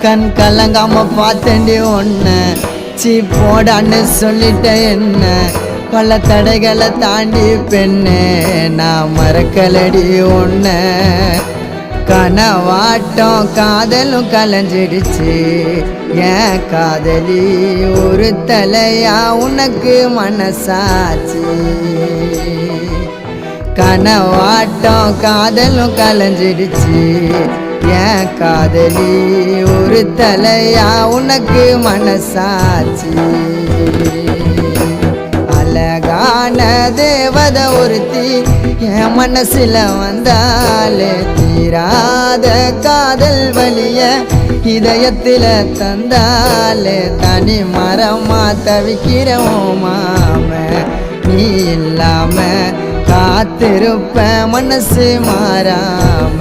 கண் கலங்காம பார்த்தேன்டி ஒன்ன சீ போடான்னு சொல்லிட்ட என்ன பல தடைகளை தாண்டி பெண்ணே நான் மறக்கலடி ஒன்ன கனவாட்டம் காதலும் கலைஞ்சிடுச்சு ஏன் காதலி ஒரு தலையா உனக்கு மனசாச்சு கனவாட்டம் காதலும் கலைஞ்சிடுச்சு ஏன் காதலி ஒரு தலையா உனக்கு மனசாச்சு அழகான தேவத ஒருத்தி என் மனசுல வந்தாலே தீராத காதல் வலிய இதயத்தில தந்தாலே தனி மரமா தவிக்கிறோம் மாம நீ இல்லாம காத்திருப்ப மனசு மாறாம